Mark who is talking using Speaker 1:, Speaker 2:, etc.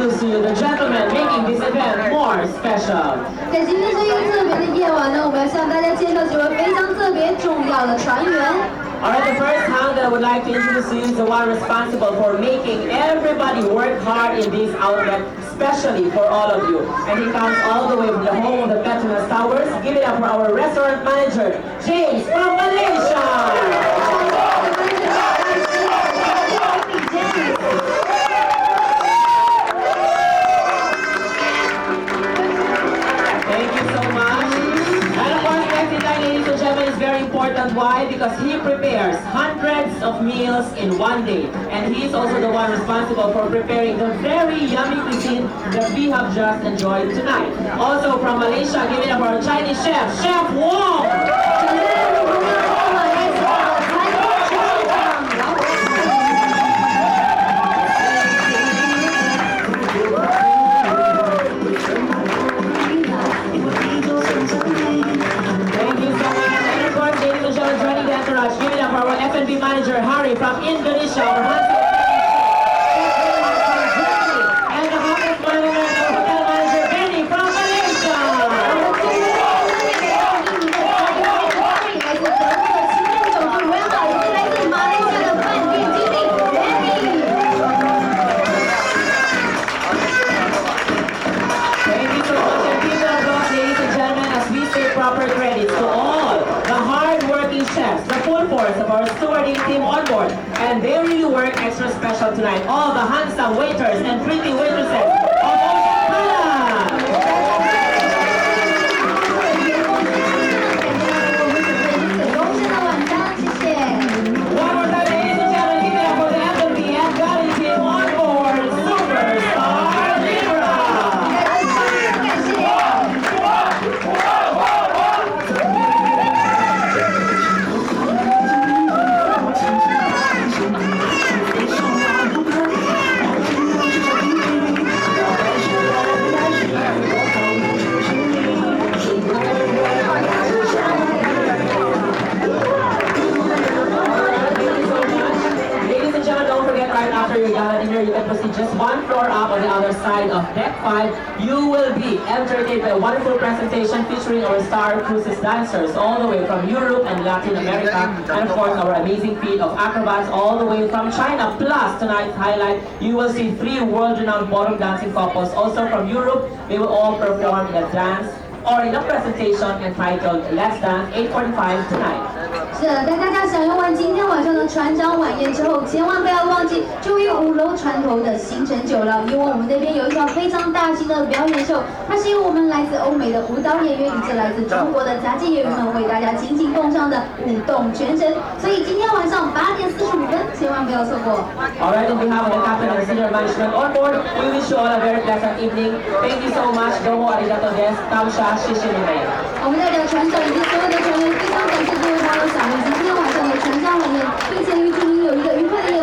Speaker 1: introduce to you the gentleman making this event more special.
Speaker 2: 在今天这个特别的夜晚呢，我们要向大家介绍几位非常特别重要的船员。
Speaker 1: Alright, the first hound that I would like to introduce to you is the one responsible for making everybody work hard in this outlet, especially for all of you. And he comes all the way from the home of the Petronas Towers. Give it up for our restaurant manager, James from Malaysia. Is very important. Why? Because he prepares hundreds of meals in one day, and he is also the one responsible for preparing the very yummy cuisine that we have just enjoyed tonight. Also from Malaysia, give it up for our Chinese chef, Chef Wong. Give it up for our F&B manager, Harry from Indonesia. And the hotel manager, Benny from Malaysia. Thank you so much. And give it up, ladies and gentlemen, as we say proper credits to all the hard-working chefs, the full force of our stewarding team on board, and they really work extra special tonight. All the handsome waiters and pretty waitresses of Ocean Palace. One more time, ladies and gentlemen, give it up for the F&B and Galley team on board, Superstar Libra. You can proceed just one floor up on the other side of Deck 5. You will be entertained by a wonderful presentation featuring our Star Cruises dancers all the way from Europe and Latin America, and of course our amazing feat of acrobats all the way from China. Plus tonight's highlight, you will see 3 world-renowned ballroom dancing couples also from Europe. They will all perform in a dance or in a presentation entitled Let's Dance 8:45 tonight.
Speaker 2: 是的，在大家享用完今天晚上的船长晚宴之后，千万不要忘记住于5楼船头的星辰酒廊，因为我们那边有一场非常大型的表演秀，它是由我们来自欧美的舞蹈演员以及来自中国的杂技演员们为大家倾情奉上的舞动全程。所以今天晚上8点45分，千万不要错过。
Speaker 1: Alright, on behalf of the captain and senior management on board, we wish you all a very pleasant evening. Thank you so much. Domo arigato desu. Kamsha, shishimine.
Speaker 2: 我们代表船长以及所有的船员非常感谢各位朋友享用今天晚上的船长晚宴，并且预祝您有一个愉快的夜晚。